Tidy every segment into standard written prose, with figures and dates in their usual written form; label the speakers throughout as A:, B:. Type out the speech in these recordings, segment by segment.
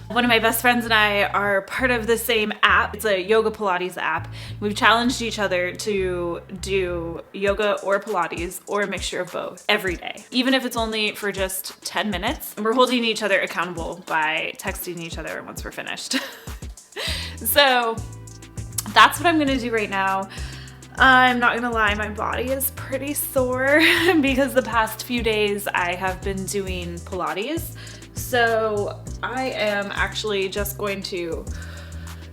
A: One of my best friends and I are part of the same app. It's a yoga Pilates app. We've challenged each other to do yoga or Pilates or a mixture of both every day, even if it's only for just 10 minutes. And we're holding each other accountable by texting each other once we're finished. So that's what I'm gonna do right now. I'm not gonna lie, my body is pretty sore because the past few days I have been doing Pilates. So I am actually just going to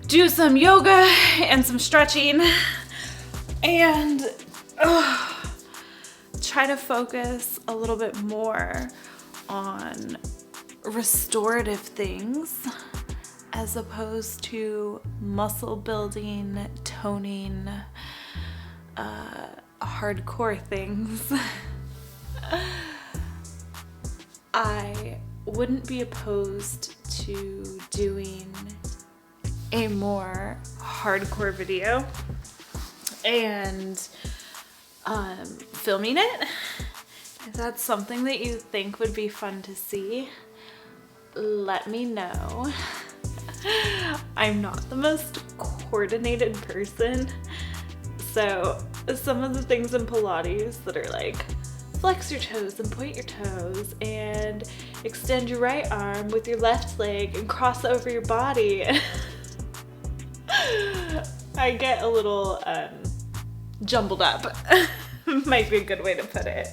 A: do some yoga and some stretching and try to focus a little bit more on restorative things as opposed to muscle building, toning, hardcore things. I wouldn't be opposed to doing a more hardcore video and filming it. If that's something that you think would be fun to see, let me know. I'm not the most coordinated person, so some of the things in Pilates that are like flex your toes and point your toes and extend your right arm with your left leg and cross over your body. I get a little jumbled up. Might be a good way to put it.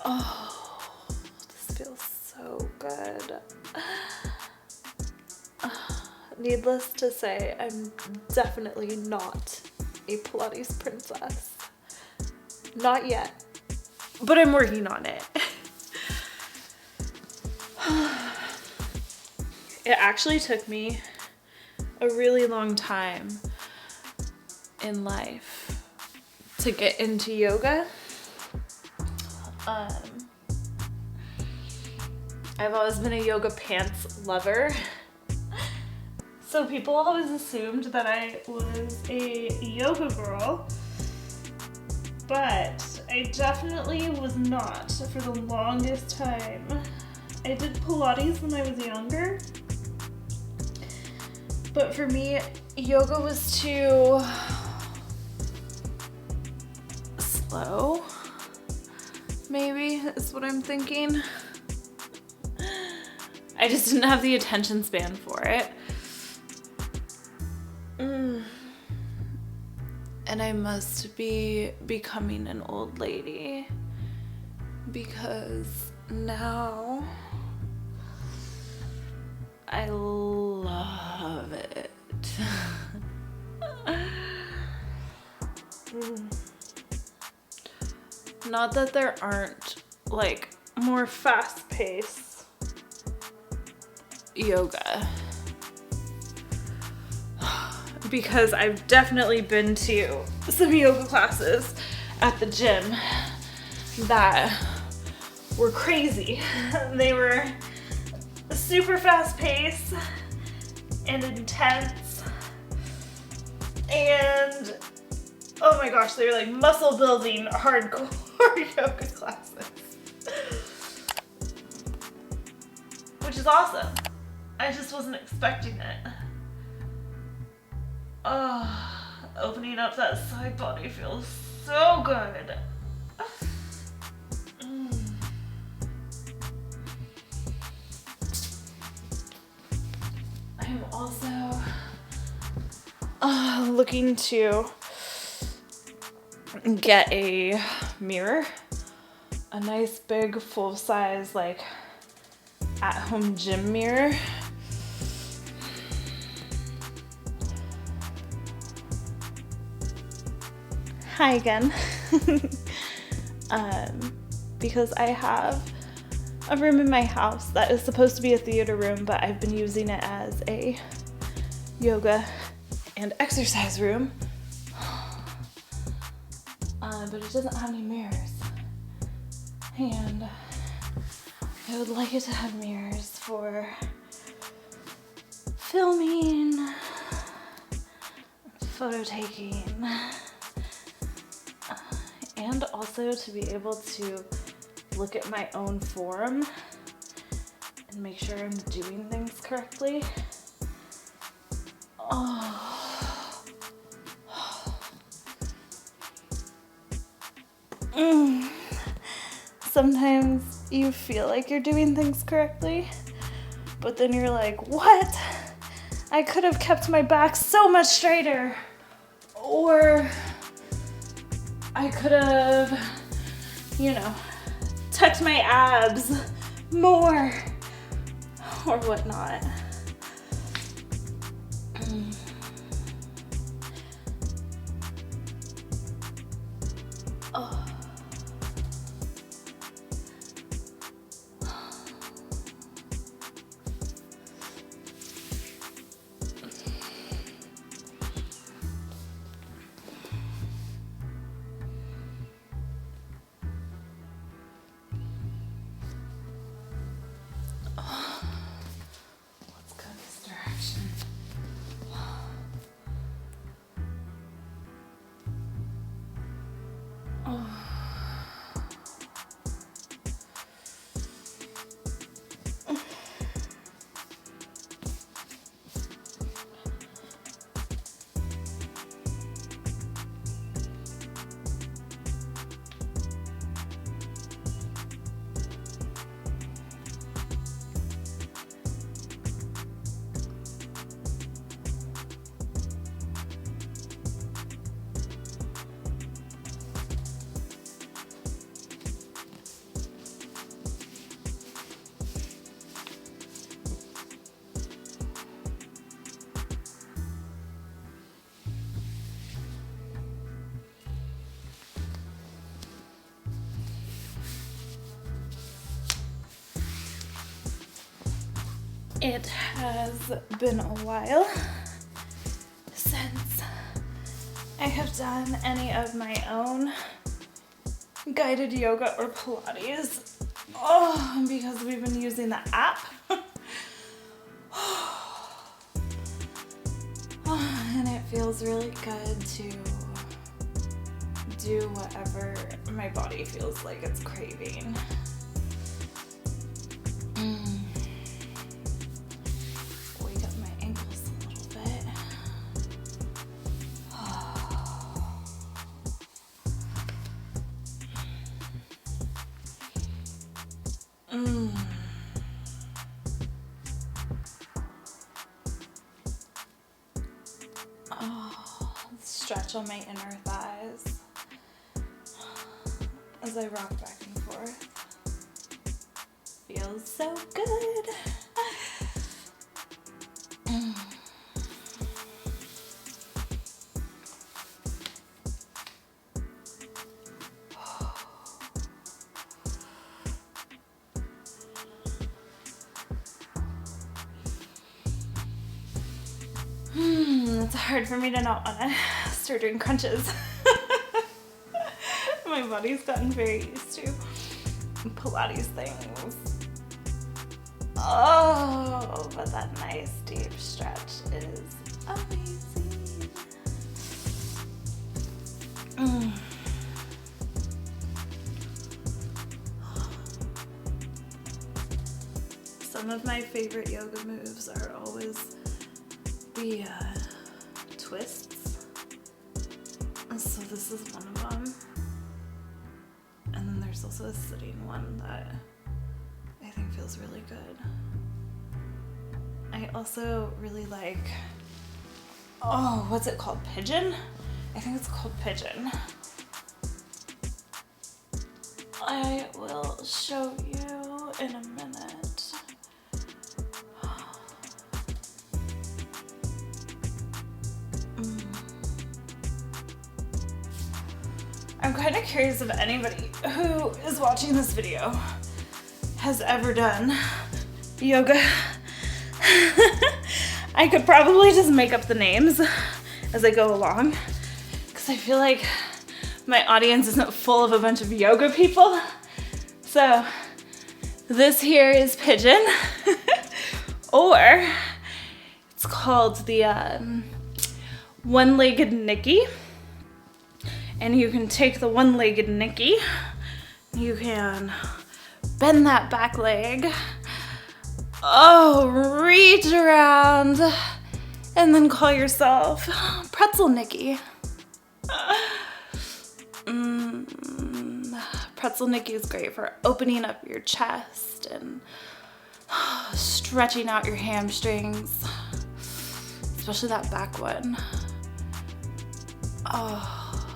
A: Oh, this feels so good. Needless to say, I'm definitely not a Pilates princess. Not yet, but I'm working on it. It actually took me a really long time in life to get into yoga. I've always been a yoga pants lover. So people always assumed that I was a yoga girl, but I definitely was not for the longest time. I did Pilates when I was younger, but for me, yoga was too slow, maybe is what I'm thinking. I just didn't have the attention span for it. And I must be becoming an old lady because now I love it. Not that there aren't like more fast-paced yoga, because I've definitely been to some yoga classes at the gym that were crazy. They were super fast-paced and intense, and oh my gosh, they were like muscle building hardcore yoga classes, which is awesome. I just wasn't expecting it. Oh, opening up that side body feels so good. I'm also looking to get a mirror, a nice big full-size like at-home gym mirror. Hi again. Because I have a room in my house that is supposed to be a theater room, but I've been using it as a yoga and exercise room. But it doesn't have any mirrors. And I would like it to have mirrors for filming, photo taking, and also to be able to look at my own form and make sure I'm doing things correctly. Oh. Sometimes you feel like you're doing things correctly, but then you're like, what? I could have kept my back so much straighter. Or I could have, you know, tucked my abs more or whatnot. Oh. Let's go this direction. It has been a while since I have done any of my own guided yoga or Pilates. Oh, because we've been using the app. And it feels really good to do whatever my body feels like it's craving. Wake up my ankles a little bit. Stretch on my inner thighs as I rock back and forth. Feels so good. It's hard for me to not want to start doing crunches. My body's gotten very used to Pilates things. Oh, but that nice deep stretch is amazing. Some of my favorite yoga moves are always the twists. So this is one of them. And then there's also a sitting one that I think feels really good. I also really like, oh, what's it called? Pigeon? I think it's called Pigeon. I will show you in a minute. I'm kind of curious if anybody who is watching this video has ever done yoga. I could probably just make up the names as I go along, because I feel like my audience isn't full of a bunch of yoga people. So this here is Pigeon, or it's called the one-legged Nikki. And you can take the one-legged Nikki, you can bend that back leg. Oh, reach around. And then call yourself Pretzel Nikki. Pretzel Nikki is great for opening up your chest and stretching out your hamstrings, especially that back one. Oh,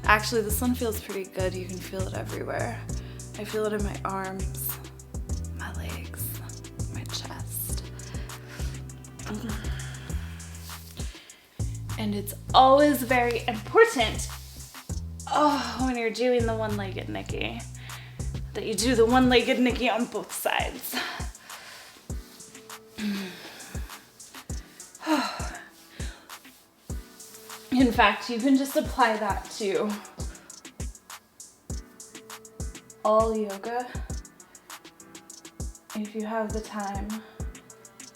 A: actually this one feels pretty good. You can feel it everywhere. I feel it in my arms, my legs, my chest. And it's always very important, when you're doing the one-legged Nikki, that you do the one-legged Nikki on both sides. In fact, you can just apply that to all yoga. If you have the time,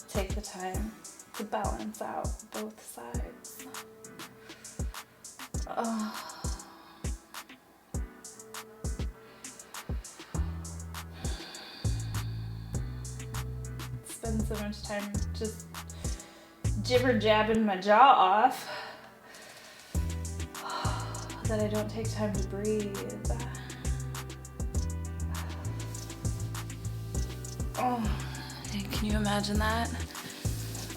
A: take the time to balance out both sides. Spend so much time just jibber jabbing my jaw off that I don't take time to breathe. Oh, can you imagine that?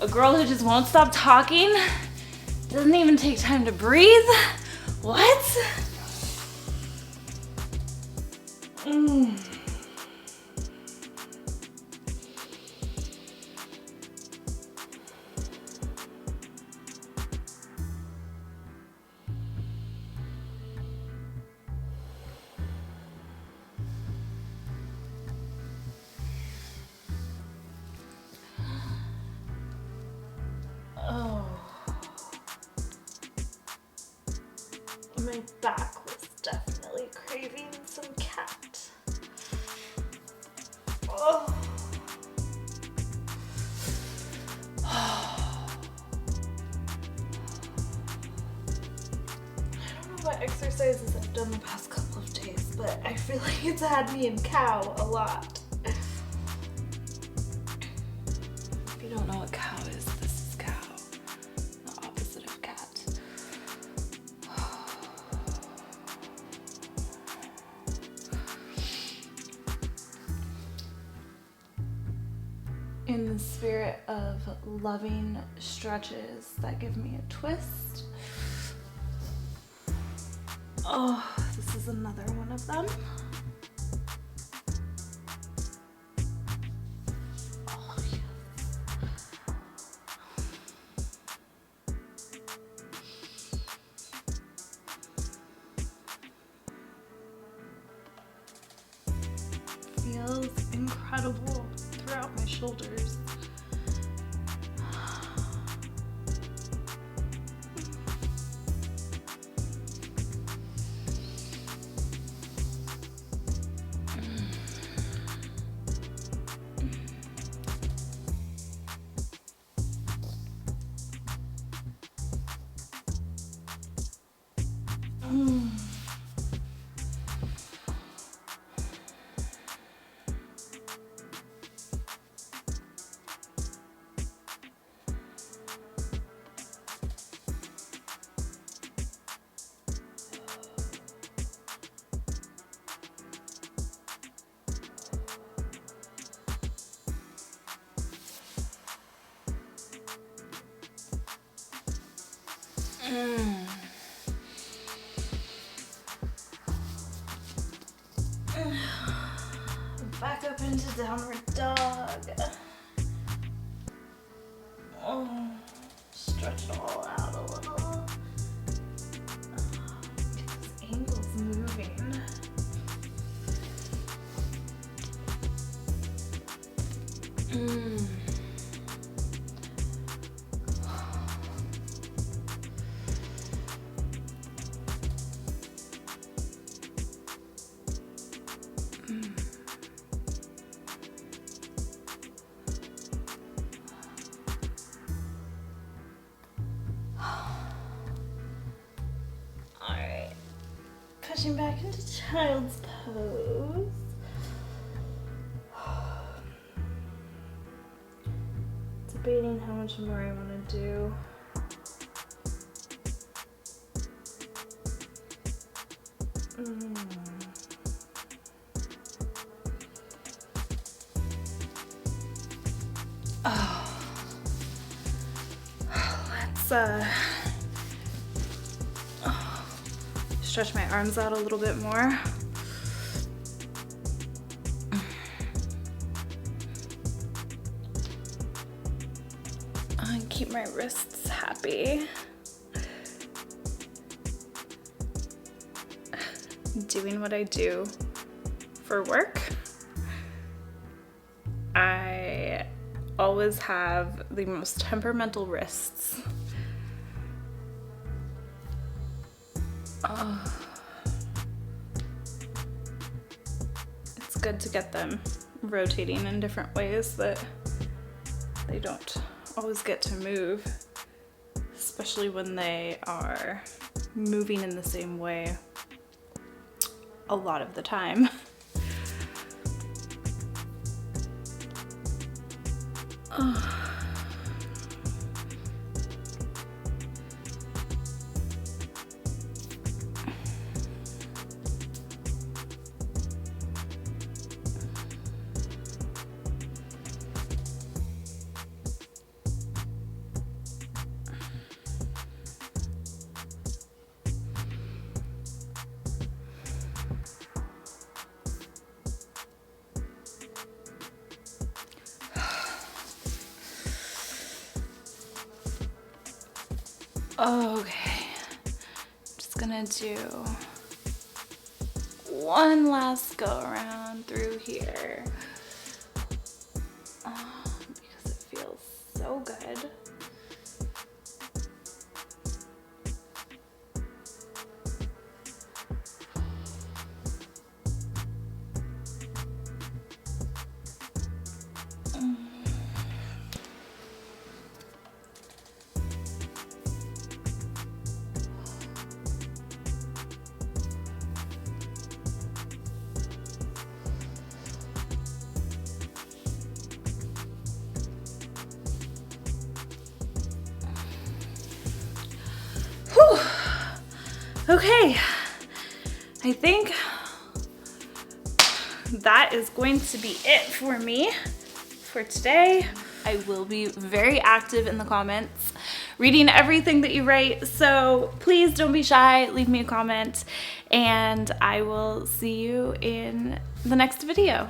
A: A girl who just won't stop talking, doesn't even take time to breathe? What? Oh, my back was definitely craving some cat. Oh. I don't know what exercises I've done the past couple of days, but I feel like it's had me in cow a lot. If you don't know what cow is, this is cow. The opposite of cat. In the spirit of loving stretches that give me a twist. Oh, this is another one of them. Oh, yes. Feels incredible throughout my shoulders. Back up into downward dog. Oh, stretch it all out a little. Get those ankles moving. Pushing back into child's pose. debating how much more I want to do. Oh. Let's stretch my arms out a little bit more. And keep my wrists happy. Doing what I do for work, I always have the most temperamental wrists. It's good to get them rotating in different ways that they don't always get to move, especially when they are moving in the same way a lot of the time. Okay, just gonna do one last go around through here because it feels so good. Whew. Okay, I think that is going to be it for me for today. I will be very active in the comments, reading everything that you write, so please don't be shy, leave me a comment, and I will see you in the next video.